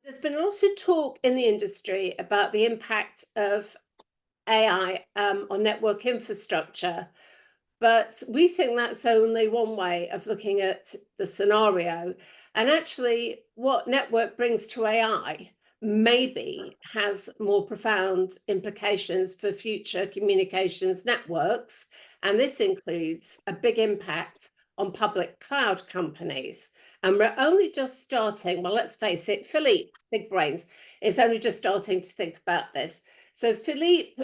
There's been a lot of talk in the industry about the impact of AI on network infrastructure, but we think that's only one way of looking at the scenario. And actually, what network brings to AI maybe has more profound implications for future communications networks. And this includes a big impact on public cloud companies. And we're only just starting, well, let's face it, Philippe, big brains, is only just starting to think about this. So Philippe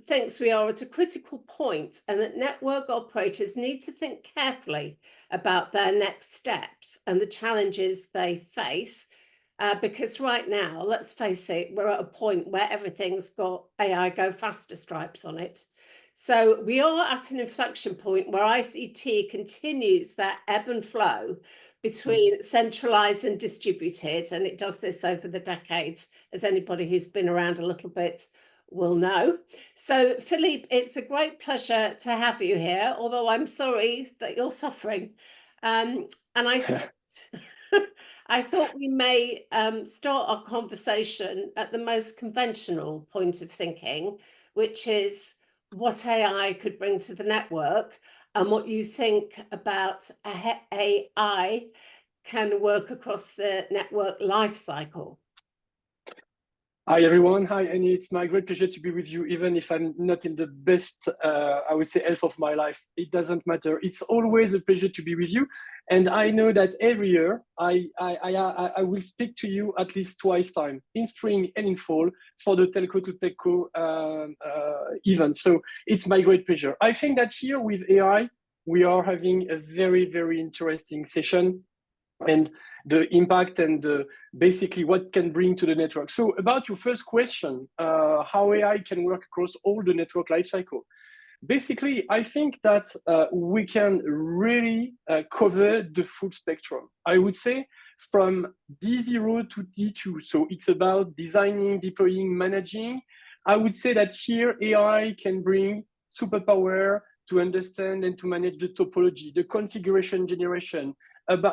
thinks we are at a critical point and that network operators need to think carefully about their next steps and the challenges they face. Because right now, let's face it, we're at a point where everything's got AI go faster stripes on it. So we are at an inflection point where ICT continues that ebb and flow between centralized and distributed, and it does this over the decades, as anybody who's been around a little bit will know. So, Philippe, it's a great pleasure to have you here, although I'm sorry that you're suffering. And I thought we may start our conversation at the most conventional point of thinking, which is what AI could bring to the network and what you think about AI can work across the network life cycle. Hi, everyone. Hi, Annie. It's my great pleasure to be with you, even if I'm not in the best, I would say, health of my life. It doesn't matter. It's always a pleasure to be with you. And I know that every year I will speak to you at least twice time, in spring and in fall, for the Telco to Techco event. So it's my great pleasure. I think that here with AI, we are having a very, very interesting session, and the impact and basically what can bring to the network. So about your first question, how AI can work across all the network lifecycle. Basically, I think that we can really cover the full spectrum. I would say from D0 to D2. So it's about designing, deploying, managing. I would say that here AI can bring superpower to understand and to manage the topology, the configuration generation,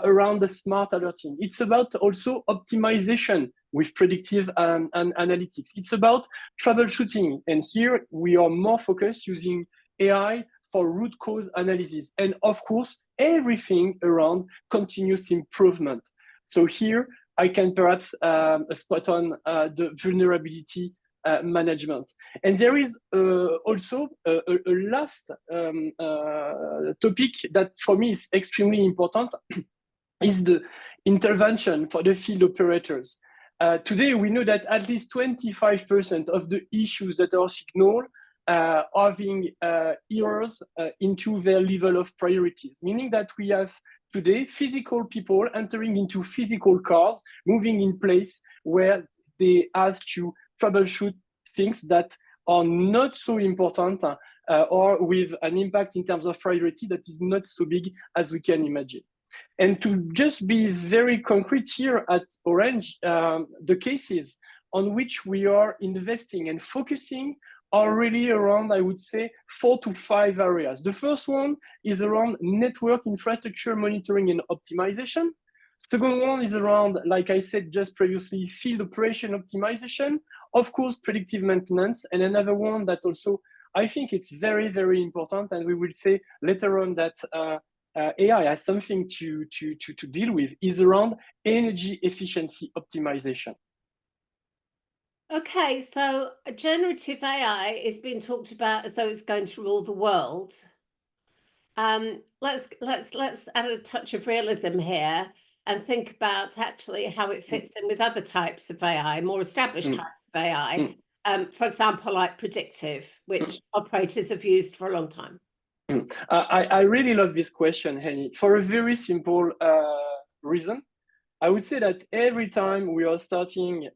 around the smart alerting. It's about also optimization with predictive and analytics. It's about troubleshooting. And here we are more focused using AI for root cause analysis. And of course, everything around continuous improvement. So here I can perhaps spot on the vulnerability management. And there is also a last topic that for me is extremely important, is the intervention for the field operators. Today, we know that at least 25% of the issues that are signaled are having errors into their level of priorities, meaning that we have today physical people entering into physical cars, moving in place where they have to troubleshoot things that are not so important or with an impact in terms of priority that is not so big as we can imagine. And to just be very concrete here at Orange, the cases on which we are investing and focusing are really around, I would say, 4 to 5 areas. The first one is around network infrastructure monitoring and optimization. Second one is around, like I said just previously, field operation optimization, of course, predictive maintenance, and another one that also I think it's very, very important, and we will say later on that AI has something to deal with, is around energy efficiency optimization. Okay, so generative AI is being talked about as though it's going to rule the world. Let's add a touch of realism here and think about actually how it fits in with other types of AI, more established types of AI. For example, like predictive, which operators have used for a long time. I really love this question, Henny, for a very simple reason. I would say that every time we are starting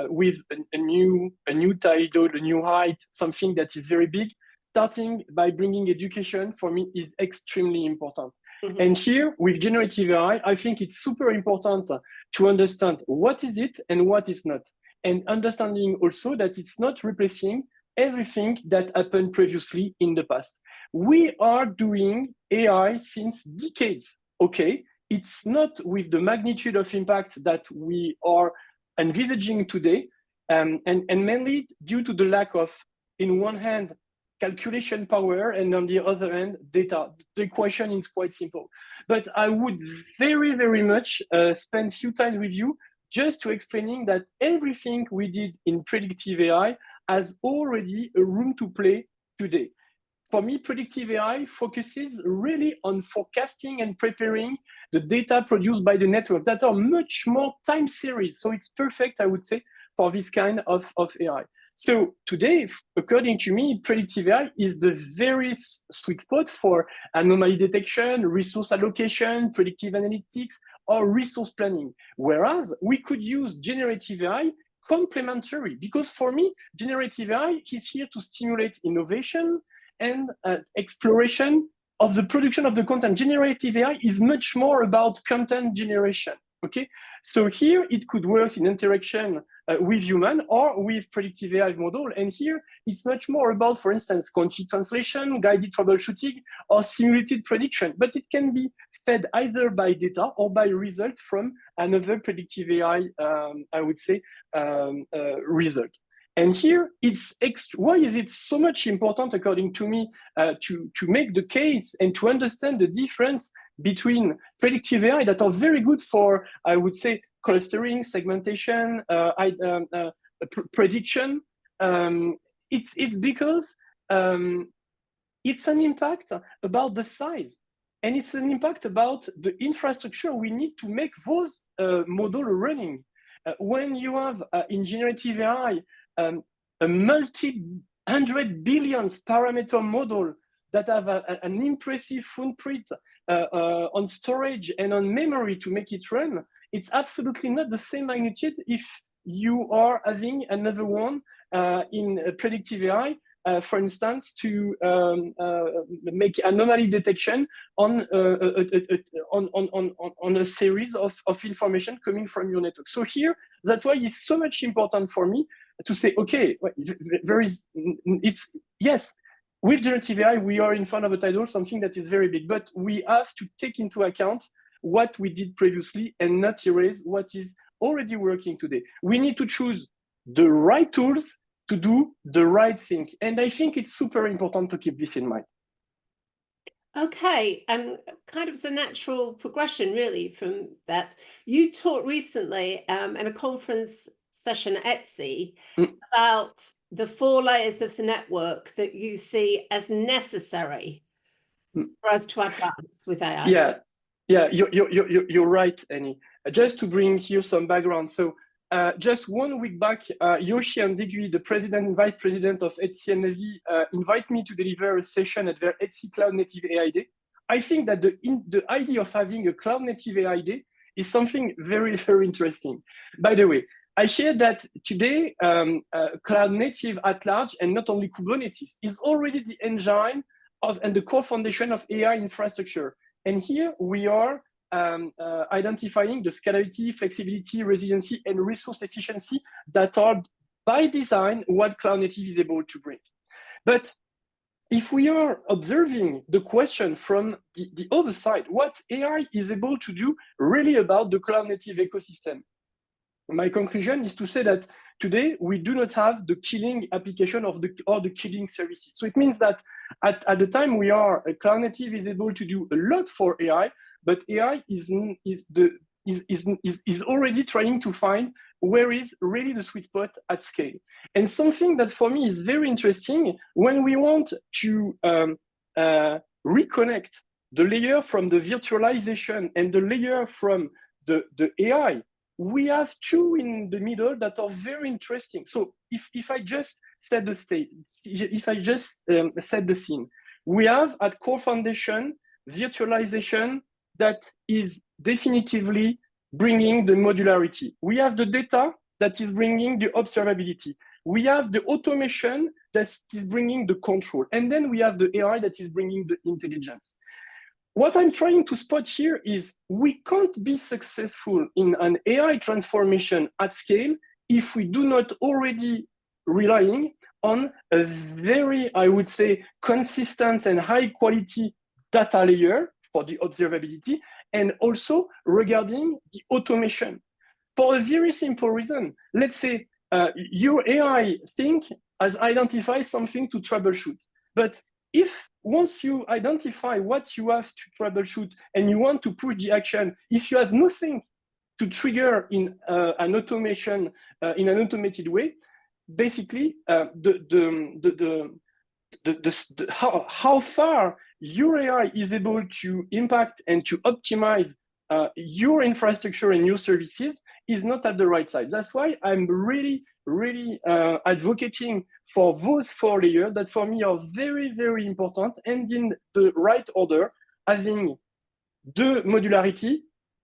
with a new title, a new height, something that is very big, starting by bringing education for me is extremely important. And here with generative AI, I think it's super important to understand what is it and what is not. And understanding also that it's not replacing everything that happened previously in the past. We are doing AI since decades, okay? It's not with the magnitude of impact that we are envisaging today, and mainly due to the lack of, in one hand, calculation power, and on the other hand, data. The equation is quite simple. But I would very, very much spend a few time with you just to explaining that everything we did in predictive AI has already a room to play today. For me, predictive AI focuses really on forecasting and preparing the data produced by the network that are much more time series. So it's perfect, I would say, for this kind of AI. So today, according to me, predictive AI is the very sweet spot for anomaly detection, resource allocation, predictive analytics, or resource planning. Whereas we could use generative AI complementary, because for me, generative AI is here to stimulate innovation and exploration of the production of the content. Generative AI is much more about content generation. Okay, so here it could work in interaction with human or with predictive AI model. And here it's much more about, for instance, config translation, guided troubleshooting, or simulated prediction. But it can be fed either by data or by result from another predictive AI, I would say, result. And here, why is it so much important, according to me, to make the case and to understand the difference between predictive AI that are very good for, I would say, clustering, segmentation, prediction. It's because it's an impact about the size, and it's an impact about the infrastructure we need to make those models running. When you have in generative AI a multi-hundred billions parameter model that have an impressive footprint on storage and on memory to make it run, it's absolutely not the same magnitude if you are having another one in predictive AI, for instance, to make anomaly detection on a series of information coming from your network. So here, that's why it's so much important for me to say, okay, yes, with generative AI, we are in front of a title, something that is very big, but we have to take into account what we did previously and not erase what is already working today. We need to choose the right tools to do the right thing. And I think it's super important to keep this in mind. Okay, and kind of as a natural progression, really, from that, you taught recently in a conference session at Etsy about the 4 layers of the network that you see as necessary for us to advance with AI. Yeah, you're right, Annie. Just to bring here some background. So just 1 week back, Yoshi and Digui, the president and vice president of Etsy and Navy, invite me to deliver a session at their Etsy Cloud Native AI Day. I think that the idea of having a Cloud Native AI Day is something very, very interesting. By the way, I share that today, Cloud Native at large, and not only Kubernetes, is already the engine and the core foundation of AI infrastructure. And here we are identifying the scalability, flexibility, resiliency, and resource efficiency that are by design what Cloud Native is able to bring. But if we are observing the question from the other side, what AI is able to do really about the Cloud Native ecosystem, my conclusion is to say that today we do not have the killing application or the killing services. So it means that at the time we are, Cloud Native is able to do a lot for AI, but AI is already trying to find where is really the sweet spot at scale. And something that for me is very interesting, when we want to reconnect the layer from the virtualization and the layer from the AI, we have 2 in the middle that are very interesting. So if I just set the stage, if I just set the scene, we have at core foundation virtualization that is definitively bringing the modularity. We have the data that is bringing the observability. We have the automation that is bringing the control. And then we have the AI that is bringing the intelligence. What I'm trying to spot here is we can't be successful in an AI transformation at scale if we do not already relying on a very, I would say, consistent and high quality data layer for the observability, and also regarding the automation. For a very simple reason. Let's say your AI has identified something to troubleshoot. But if once you identify what you have to troubleshoot and you want to push the action, if you have nothing to trigger in an automation, in an automated way, basically how far your AI is able to impact and to optimize your infrastructure and your services is not at the right side. That's why I'm really advocating for those 4 layers that for me are very important, and in the right order, having the modularity,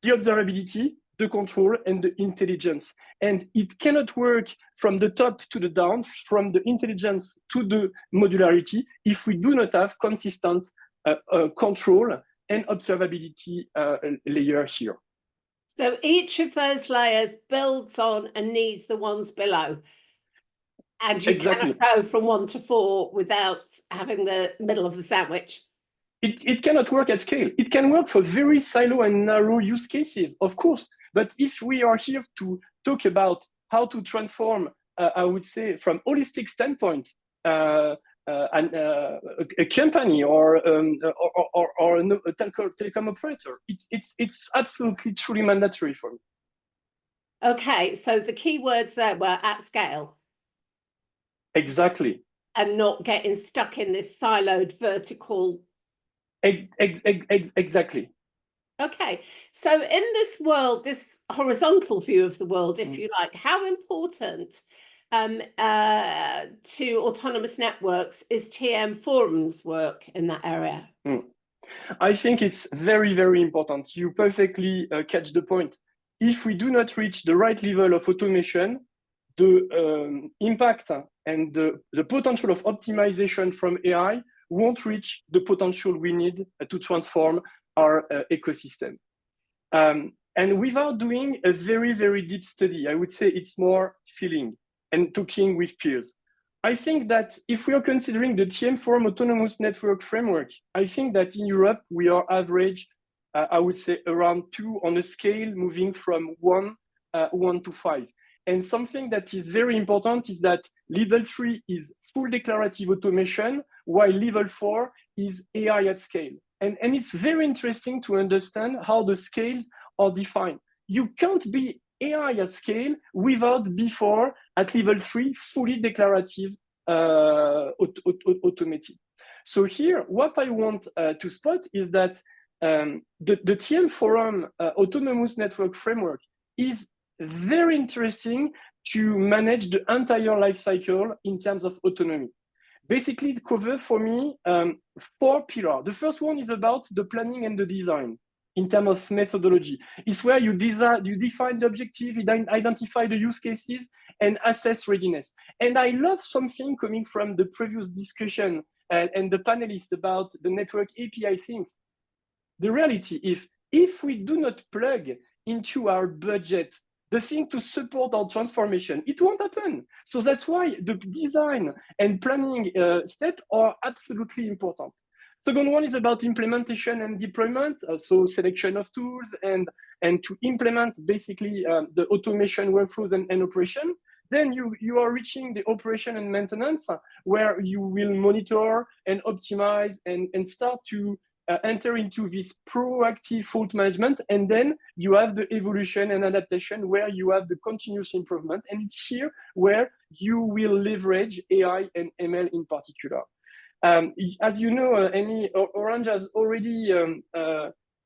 the observability, the control, and the intelligence. And it cannot work from the top to the down, from the intelligence to the modularity, if we do not have consistent control and observability layer here. So each of those layers builds on and needs the ones below. And you cannot go from 1 to 4 without having the middle of the sandwich. It cannot work at scale. It can work for very silo and narrow use cases, of course. But if we are here to talk about how to transform, I would say, from holistic standpoint, a company or a telecom operator, it's absolutely truly mandatory for me. Okay, so the key words there were at scale. Exactly. And not getting stuck in this siloed vertical. Exactly. Okay, so in this world, this horizontal view of the world, if you like, how important to autonomous networks is TM Forum's work in that area? I think it's very important. You perfectly catch the point. If we do not reach the right level of automation, the impact and the potential of optimization from AI won't reach the potential we need to transform our ecosystem. And without doing a very deep study, I would say it's more feeling and talking with peers. I think that if we are considering the TM Forum Autonomous Network Framework, I think that in Europe, we are average, I would say around 2 on a scale moving from 1 to 5. And something that is very important is that level 3 is full declarative automation, while level 4 is AI at scale. And it's very interesting to understand how the scales are defined. You can't be AI at scale without before, at level 3, fully declarative automated. So here, what I want to spot is that the TM Forum Autonomous Network Framework is very interesting to manage the entire life cycle in terms of autonomy. Basically, it covers for me 4 pillars. The first one is about the planning and the design in terms of methodology. It's where you define the objective, identify the use cases, and assess readiness. And I love something coming from the previous discussion and the panelists about the network API things. The reality, if we do not plug into our budget the thing to support our transformation, it won't happen. So that's why the design and planning steps are absolutely important. Second one is about implementation and deployment, so selection of tools and to implement basically the automation workflows and operation. Then you are reaching the operation and maintenance, where you will monitor and optimize and start to enter into this proactive fault management. And then you have the evolution and adaptation, where you have the continuous improvement. And it's here where you will leverage AI and ML in particular. As you know, Orange has already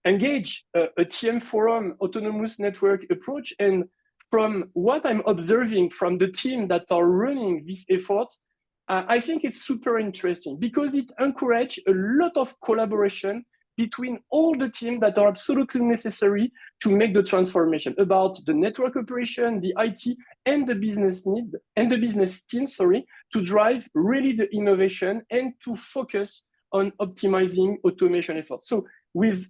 engaged a TM Forum autonomous network approach. And from what I'm observing from the team that are running this effort, I think it's super interesting because it encourages a lot of collaboration between all the teams that are absolutely necessary to make the transformation about the network operation, the IT, and the business need and the business team, to drive really the innovation and to focus on optimizing automation efforts. So with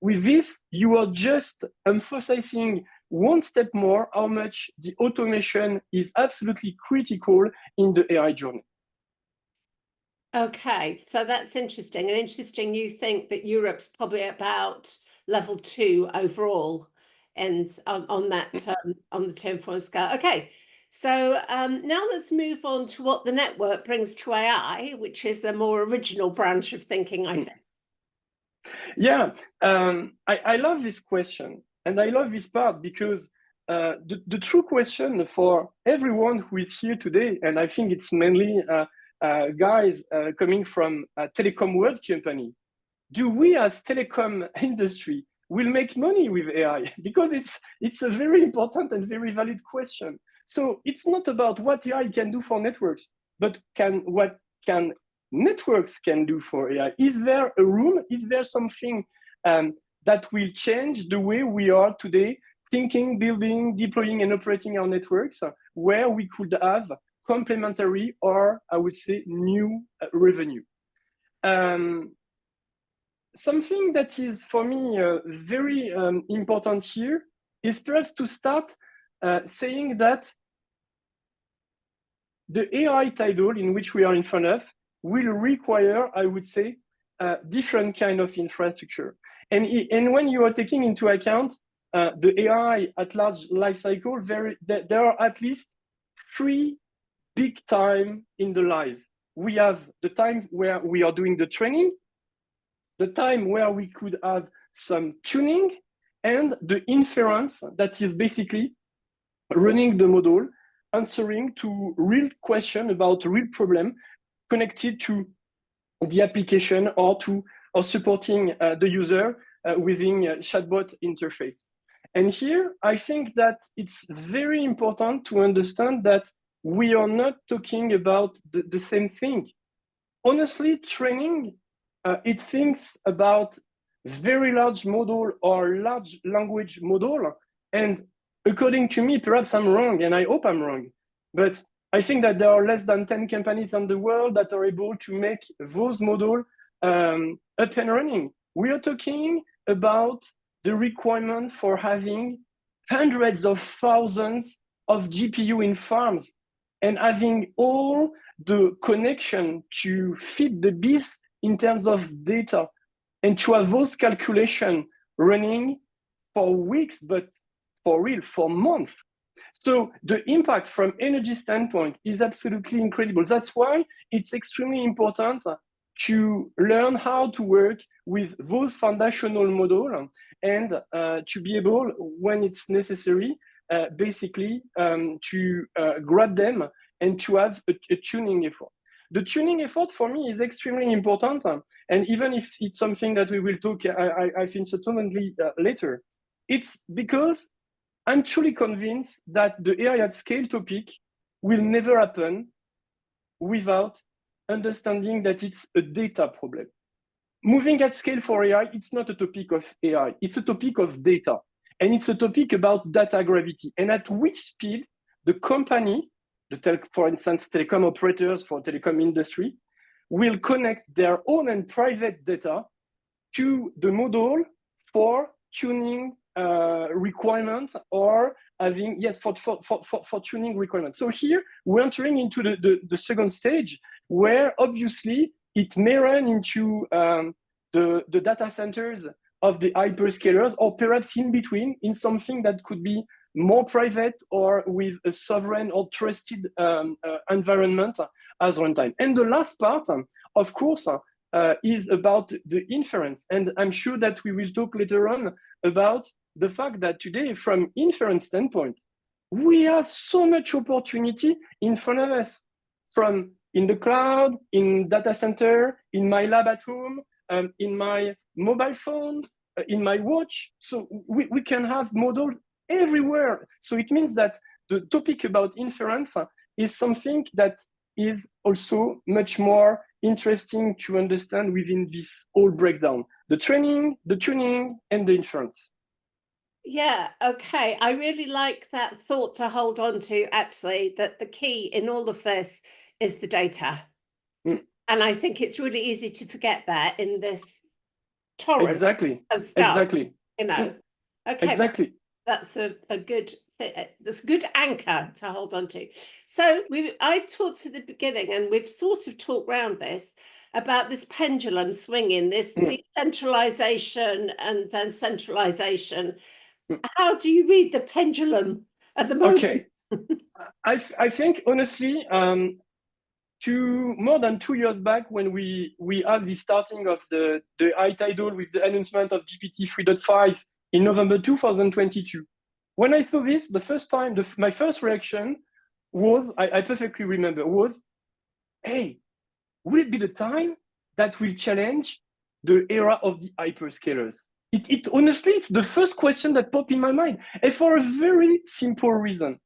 this, you are just emphasizing one step more how much the automation is absolutely critical in the AI journey. Okay, so that's interesting. And interesting, you think that Europe's probably about level 2 overall end on that on the tinfoil scale. Okay, so now let's move on to what the network brings to AI, which is the more original branch of thinking, I think. Yeah, I love this question, and I love this part because the true question for everyone who is here today, and I think it's mainly guys coming from a telecom world company, do we as telecom industry will make money with AI? Because it's a very important and very valid question. So it's not about what AI can do for networks, but what can networks can do for AI. Is there a room? Is there something that will change the way we are today thinking, building, deploying, and operating our networks, where we could have complementary or I would say new revenue? Something that is for me very important here is perhaps to start saying that the AI tidal in which we are in front of will require, I would say, different kind of infrastructure. And when you are taking into account the AI at large life cycle, there are at least 3 big time in the life. We have the time where we are doing the training, the time where we could have some tuning, and the inference that is basically running the model, answering to real question about real problem connected to the application or supporting the user within a chatbot interface. And here, I think that it's very important to understand that we are not talking about the same thing. Honestly, training, it thinks about very large model or large language model. And according to me, perhaps I'm wrong, and I hope I'm wrong, but I think that there are less than 10 companies in the world that are able to make those models up and running. We are talking about the requirement for having hundreds of thousands of GPU in farms and having all the connection to feed the beast in terms of data and to have those calculations running for weeks, but for real, for months. So the impact from energy standpoint is absolutely incredible. That's why it's extremely important to learn how to work with those foundational models and to be able, when it's necessary, basically to grab them and to have a tuning effort. The tuning effort for me is extremely important. And even if it's something that we will talk, I think certainly later, it's because I'm truly convinced that the AI at scale topic will never happen without understanding that it's a data problem. Moving at scale for AI, it's not a topic of AI, it's a topic of data. And it's a topic about data gravity and at which speed the company, for instance, telecom operators for telecom industry, will connect their own and private data to the model for tuning requirements or having, yes, for tuning requirements. So here we're entering into the second stage where obviously it may run into the data centers of the hyperscalers or perhaps in between in something that could be more private or with a sovereign or trusted environment as runtime. And the last part, of course, is about the inference. And I'm sure that we will talk later on about the fact that today, from inference standpoint, we have so much opportunity in front of us, from in the cloud, in data center, in my lab at home, in my mobile phone, in my watch. So we can have models everywhere. So it means that the topic about inference is something that is also much more interesting to understand within this whole breakdown: the training, the tuning, and the inference. Yeah, okay. I really like that thought to hold on to, actually, that the key in all of this is the data. Mm. And I think it's really easy to forget that in this torrent Exactly. of stuff. Exactly. You know. Okay. Exactly. That's a good that's a good anchor to hold on to. So I talked at the beginning, and we've sort of talked around this, about this pendulum swinging, this decentralization and then centralization. how do you read the pendulum at the moment? Okay, I think honestly, more than 2 years back, when we had the starting of the high tidal with the announcement of GPT 3.5 in November 2022. When I saw this the first time, my first reaction was, I perfectly remember, was, hey, will it be the time that will challenge the era of the hyperscalers? It honestly, it's the first question that popped in my mind, and for a very simple reason.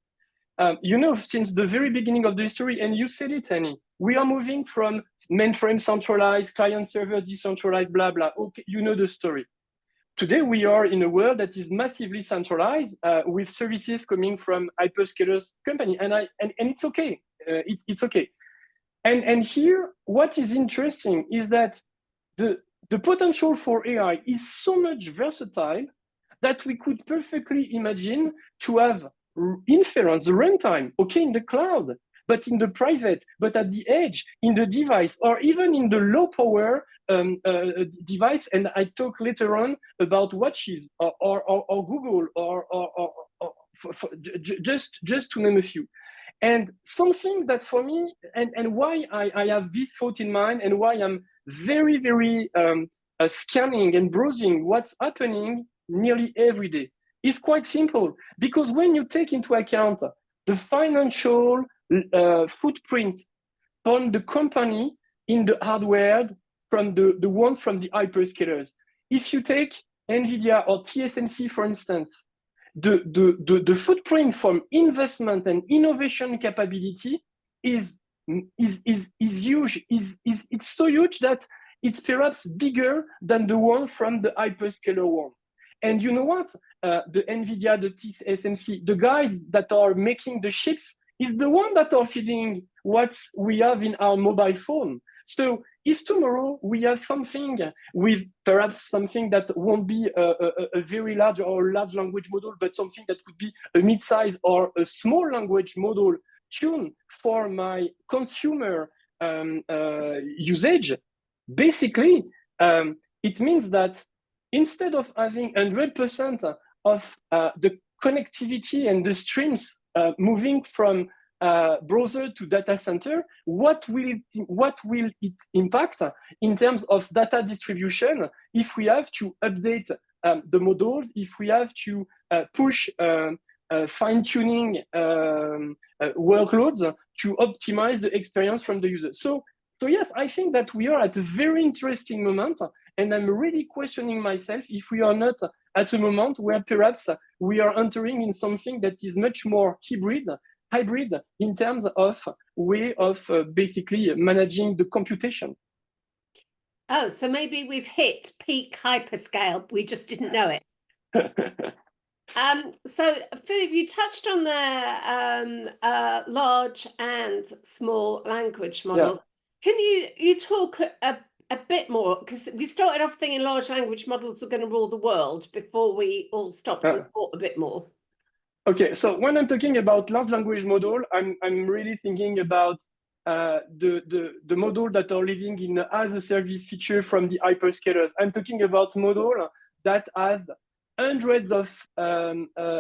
Since the very beginning of the history, and you said it, Annie, we are moving from mainframe centralized, client server decentralized, blah, blah. Okay, you know the story. Today, we are in a world that is massively centralized with services coming from hyperscalers company, and it's okay. It's okay. And here, what is interesting is that the potential for AI is so much versatile that we could perfectly imagine to have inference, runtime, okay, in the cloud, but in the private, but at the edge, in the device, or even in the low power device. And I talk later on about watches or Google just to name a few. And something that for me, and why I have this thought in mind, and why I'm very, very scanning and browsing what's happening nearly every day, is quite simple. Because when you take into account the financial footprint on the company in the hardware from the ones from the hyperscalers, if you take NVIDIA or TSMC, for instance, the footprint from investment and innovation capability is huge. It's so huge that it's perhaps bigger than the one from the hyperscaler one. And you know what? The NVIDIA, the TSMC, the guys that are making the chips is the one that are feeding what we have in our mobile phone. So if tomorrow we have something with perhaps something that won't be a very large or large language model, but something that could be a mid-size or a small language model tuned for my consumer usage, basically, it means that instead of having 100% of the connectivity and the streams moving from browser to data center, what will it impact in terms of data distribution if we have to update the models, if we have to push fine-tuning workloads to optimize the experience from the user. So yes, I think that we are at a very interesting moment, and I'm really questioning myself if we are not at a moment where perhaps we are entering in something that is much more hybrid in terms of way of basically managing the computation. Oh, so maybe we've hit peak hyperscale. We just didn't know it. So Philippe, you touched on the large and small language models. Yeah. Can you talk a bit more? Because we started off thinking large language models were going to rule the world before we all stopped and thought a bit more. Okay, so when I'm talking about large language model, I'm really thinking about the model that are living in as a service feature from the hyperscalers. I'm talking about model that have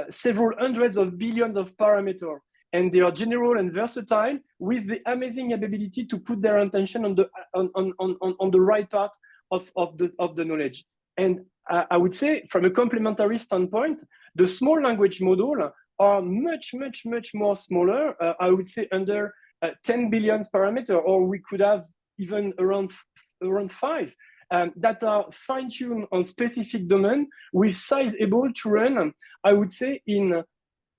several hundreds of billions of parameters, and they are general and versatile with the amazing ability to put their attention on the right part of the knowledge. And I would say, from a complementary standpoint, the small language model are much more smaller. I would say under 10 billion parameter, or we could have even around 5 that are fine-tuned on specific domain with size able to run, I would say, in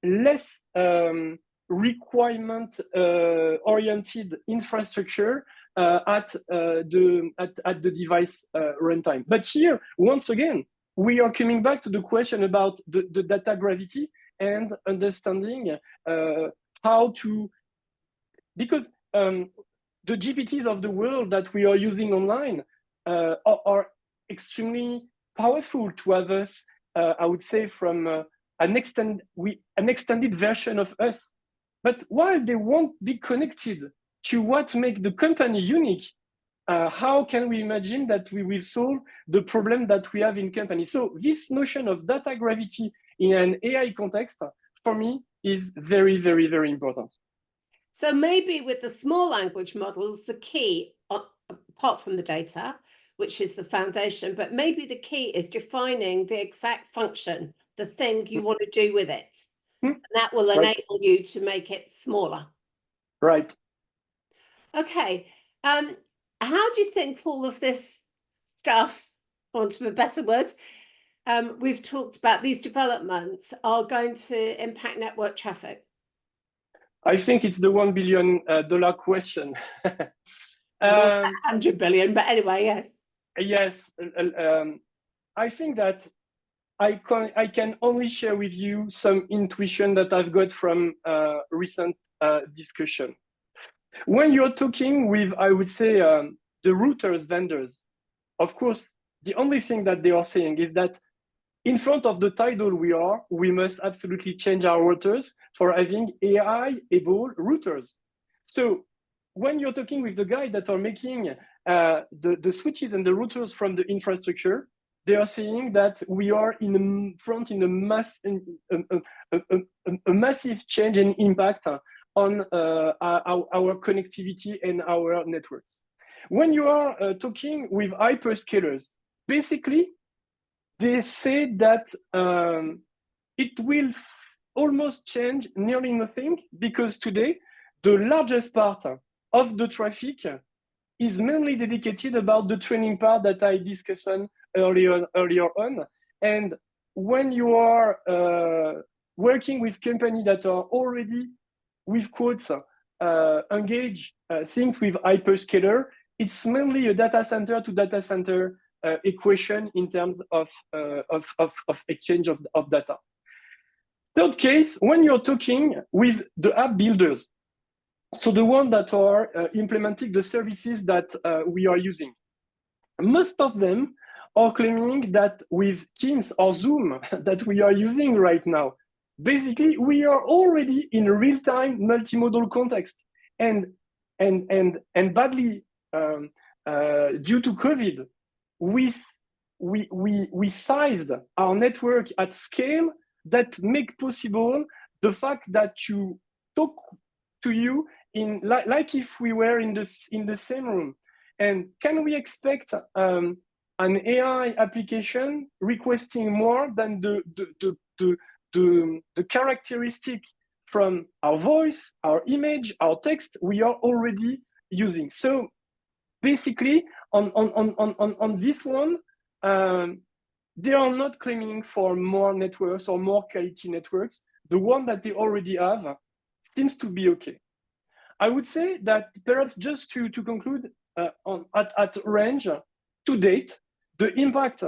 less requirement oriented infrastructure at the device runtime. But here, once again, we are coming back to the question about the data gravity and understanding how to, because the GPTs of the world that we are using online are extremely powerful to have us, I would say, from an extended version of us. But while they won't be connected to what makes the company unique, how can we imagine that we will solve the problem that we have in companies? So this notion of data gravity in an AI context, for me, is very, very, very important. So maybe with the small language models, the key, apart from the data, which is the foundation, but maybe the key is defining the exact function, the thing you want to do with it. And that will enable you to make it smaller. Right. Okay. How do you think all of this stuff, for want of a better word, we've talked about, these developments are going to impact network traffic? I think it's the $1 billion question. 100 billion, but anyway, yes. Yes, I think that I can only share with you some intuition that I've got from recent discussion. When you're talking with, I would say, the routers vendors, of course, the only thing that they are saying is that in front of the tidal we must absolutely change our routers for having AI-able routers. So when you're talking with the guys that are making the switches and the routers from the infrastructure, they are saying that we are in a massive change and impact on our connectivity and our networks. When you are talking with hyperscalers, basically, they say that it will almost change nearly nothing, because today, the largest part of the traffic is mainly dedicated about the training part that I discussed earlier on. And when you are working with companies that are already, with quotes, engage things with hyperscaler, it's mainly a data center to data center equation in terms of exchange of data. Third case, when you're talking with the app builders, so the ones that are implementing the services that we are using, most of them are claiming that with Teams or Zoom that we are using right now, basically we are already in a real-time multimodal context, and badly due to COVID, we sized our network at scale that make possible the fact that you talk to you in like if we were in the same room. And can we expect an AI application requesting more than the characteristic from our voice, our image, our text we are already using? So basically, on this one, they are not claiming for more networks or more quality networks. The one that they already have seems to be okay. I would say that perhaps just to conclude at Orange, to date, the impact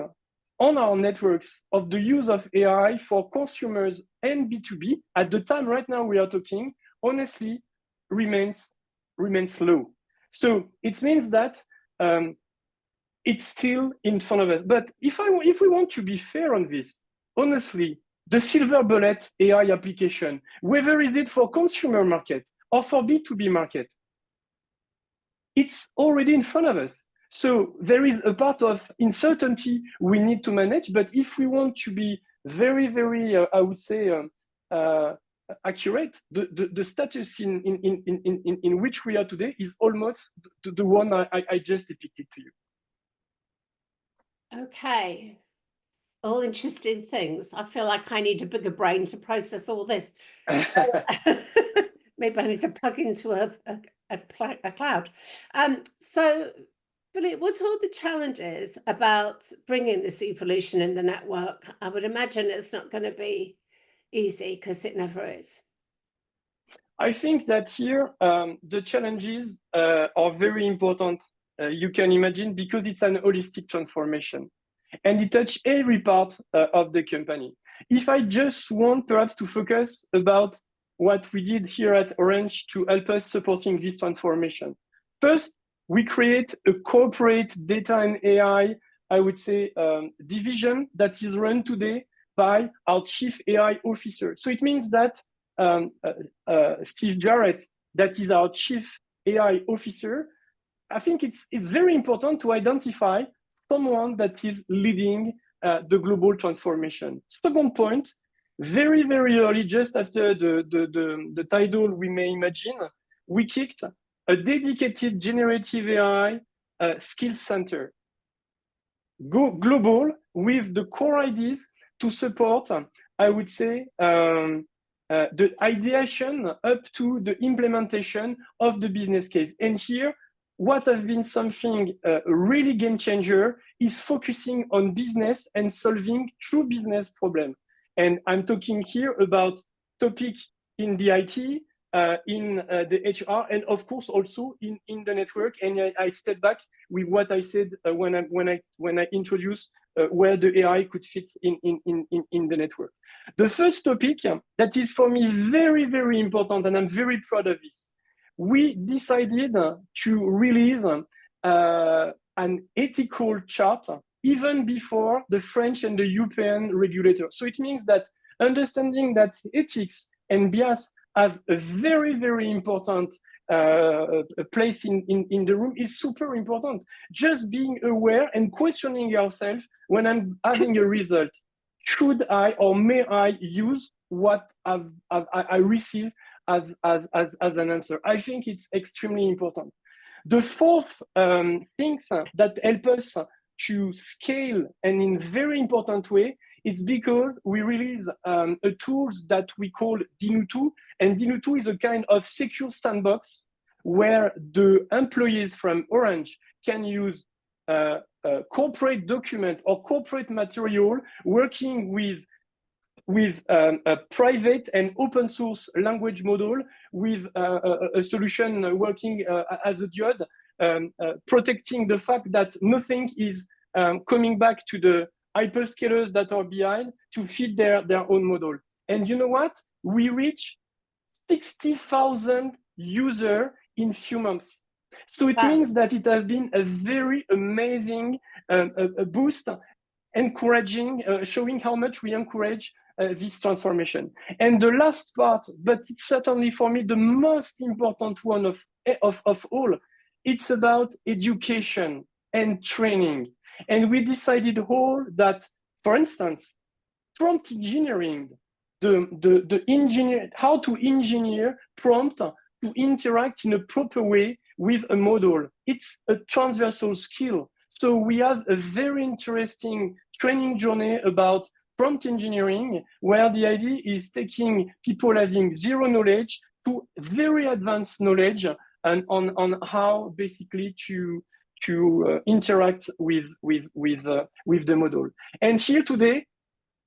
on our networks of the use of AI for consumers and B2B at the time right now we are talking, honestly, remains low. So it means that it's still in front of us. But if we want to be fair on this, honestly, the silver bullet AI application, whether is it for consumer market or for B2B market, it's already in front of us. So there is a part of uncertainty we need to manage. But if we want to be very, very, I would say, accurate, the status in which we are today is almost the one I just depicted to you. Okay. All interesting things. I feel like I need a bigger brain to process all this. Maybe I need to plug into a cloud. So, Philippe, what are the challenges about bringing this evolution in the network? I would imagine it's not going to be easy, because it never is. I think that here the challenges are very important. You can imagine, because it's an holistic transformation and it touches every part of the company. If I just want perhaps to focus about what we did here at Orange to help us supporting this transformation. First, we create a corporate data and AI, I would say, division that is run today by our chief AI officer. So it means that Steve Jarrett, that is our chief AI officer, I think it's very important to identify someone that is leading the global transformation. Second point, very, very early, just after the title we may imagine, we kicked a dedicated generative AI skill center. Go global with the core ideas to support, I would say, the ideation up to the implementation of the business case. And here, what has been something really game changer is focusing on business and solving true business problem. And I'm talking here about topic in the IT, in the HR, and of course also in the network. And I step back with what I said when I introduced where the AI could fit in the network. The first topic that is for me very, very important, and I'm very proud of this, we decided to release an ethical chart even before the French and the European regulator. So it means that understanding that ethics and bias have a very, very important place in the room is super important. Just being aware and questioning yourself when I'm having a result. Should I or may I use what I receive as an answer? I think it's extremely important. The fourth thing that help us to scale and in very important way, it's because we release a tools that we call Dinutu, and Dinutu is a kind of secure sandbox where the employees from Orange can use corporate document or corporate material working with a private and open source language model, with a solution working as a diode, protecting the fact that nothing is coming back to the hyperscalers that are behind to feed their own model. And you know what? We reach 60,000 users in few months. So it means that it has been a very amazing boost, encouraging, showing how much we encourage this transformation. And the last part, but it's certainly for me the most important one of all, it's about education and training. And we decided all that, for instance, prompt engineering, the engineer, how to engineer prompt to interact in a proper way with a model. It's a transversal skill. So we have a very interesting training journey about prompt engineering, where the idea is taking people having zero knowledge to very advanced knowledge and on how basically to interact with the model. And here today,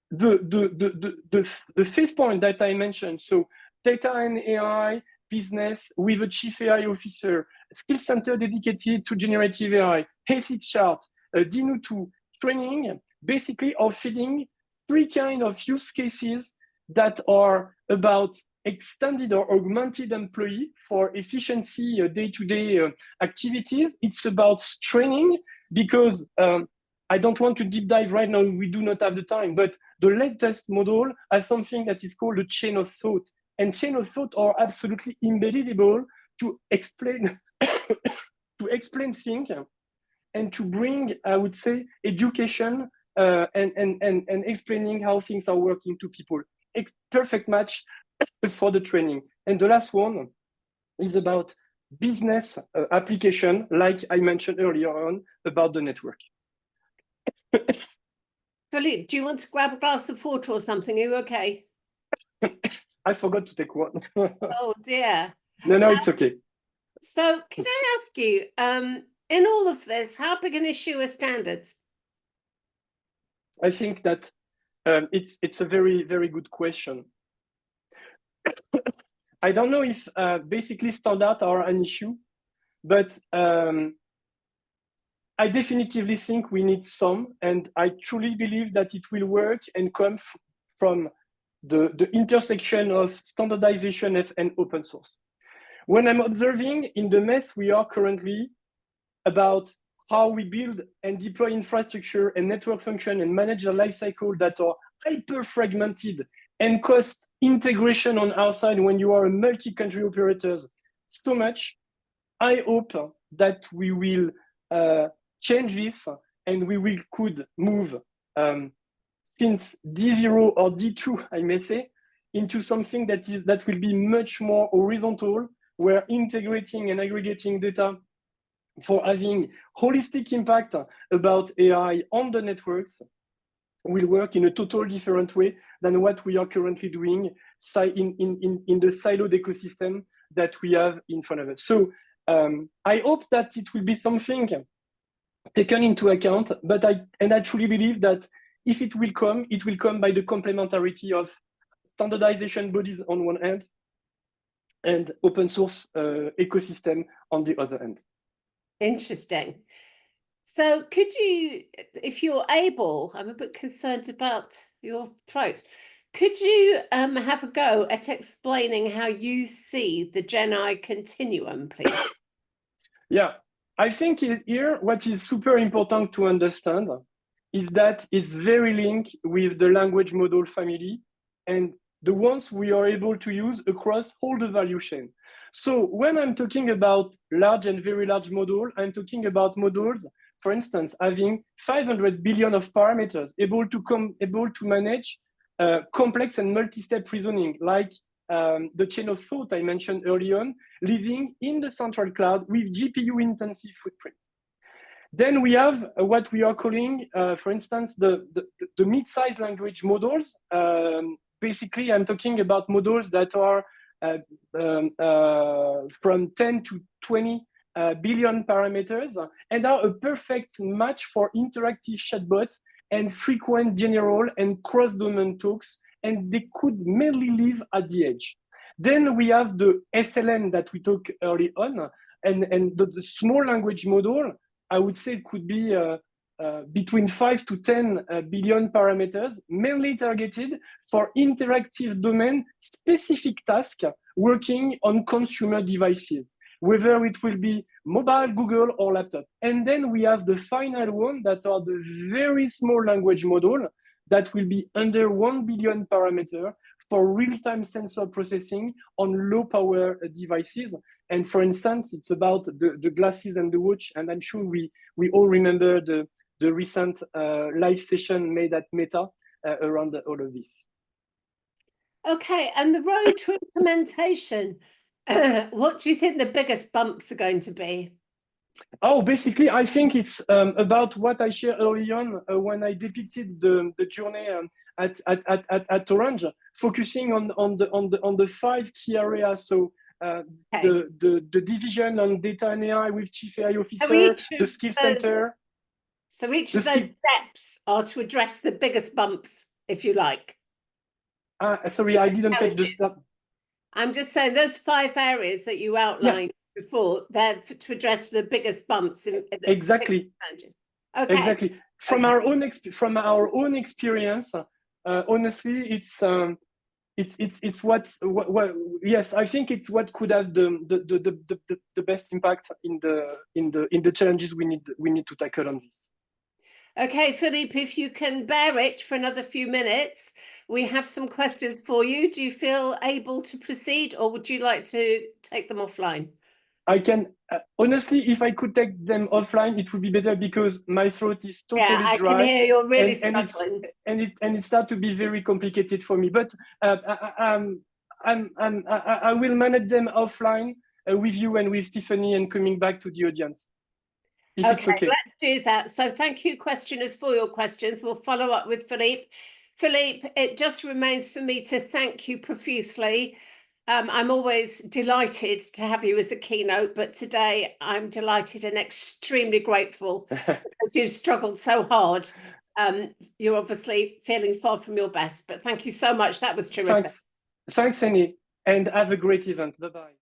the fifth point that I mentioned, so data and AI business with a chief AI officer, skill center dedicated to generative AI, ethics chart, Dinutu training, basically are feeding three kinds of use cases that are about extended or augmented employee for efficiency day-to-day activities. It's about training, because I don't want to deep dive right now, we do not have the time, but the latest model has something that is called a chain of thought. And chain of thought are absolutely embeddable to explain to explain things and to bring, I would say, education and explaining how things are working to people. Perfect match for the training. And the last one is about business application, like I mentioned earlier on about the network. Philippe, do you want to grab a glass of water or something? Are you okay? I forgot to take one. Oh dear. No, it's okay. So can I ask you, in all of this, how big an issue are standards? I think that it's a very, very good question. I don't know if basically standards are an issue, but I definitively think we need some, and I truly believe that it will work and come from the intersection of standardization and open source. When I'm observing in the mess we are currently about how we build and deploy infrastructure and network function and manage the lifecycle that are hyper fragmented and cost integration on our side when you are a multi-country operators so much, I hope that we will change this and we could move since D0 or D2, I may say, into something that will be much more horizontal, where integrating and aggregating data for having holistic impact about AI on the networks will work in a totally different way than what we are currently doing in the siloed ecosystem that we have in front of us. So I hope that it will be something taken into account, but I truly believe that if it will come by the complementarity of standardization bodies on one end and open source ecosystem on the other end. Interesting. So could you, if you're able, I'm a bit concerned about your throat, could you have a go at explaining how you see the Gen I continuum, please? Yeah, I think here what is super important to understand is that it's very linked with the language model family and the ones we are able to use across all the value chain. So when I'm talking about large and very large model, I'm talking about models, for instance, having 500 billion of parameters, able to manage complex and multi-step reasoning, like the chain of thought I mentioned early on, living in the central cloud with GPU-intensive footprint. Then we have what we are calling, for instance, the mid-size language models. Basically, I'm talking about models that are from 10 to 20 billion parameters and are a perfect match for interactive chatbots and frequent general and cross-domain talks, and they could mainly live at the edge. Then we have the SLM that we talked early on, and the small language model, I would say it could be between 5 to 10 billion parameters, mainly targeted for interactive domain specific tasks working on consumer devices, whether it will be mobile, Google, or laptop. And then we have the final one that are the very small language model that will be under 1 billion parameter for real-time sensor processing on low power devices. And for instance, it's about the glasses and the watch. And I'm sure we all remember the recent live session made at Meta around all of this. Okay, and the road to implementation, what do you think the biggest bumps are going to be? Oh, basically, I think it's about what I shared early on when I depicted the journey at Orange, focusing on the 5 key areas. So the division on data and AI with chief AI officer, the skill center. So each of those steps are to address the biggest bumps, if you like. Sorry, I didn't catch the step. I'm just saying those 5 areas that you outlined before, they're to address the biggest bumps. Exactly. Okay. Exactly. From our own experience, honestly, it's what yes, I think it's what could have the best impact in the challenges we need to tackle on this. Okay, Philippe, if you can bear it for another few minutes, we have some questions for you. Do you feel able to proceed, or would you like to take them offline? I can, honestly, if I could take them offline, it would be better because my throat is totally dry. I can hear you're really struggling. And it starts to be very complicated for me. But I will manage them offline with you and with Tiffany and coming back to the audience. Okay, let's do that. So thank you, questioners, for your questions. We'll follow up with Philippe. Philippe, it just remains for me to thank you profusely. I'm always delighted to have you as a keynote, but today I'm delighted and extremely grateful because you've struggled so hard. You're obviously feeling far from your best, but thank you so much. That was terrific. Thanks, Annie, and have a great event. Bye-bye.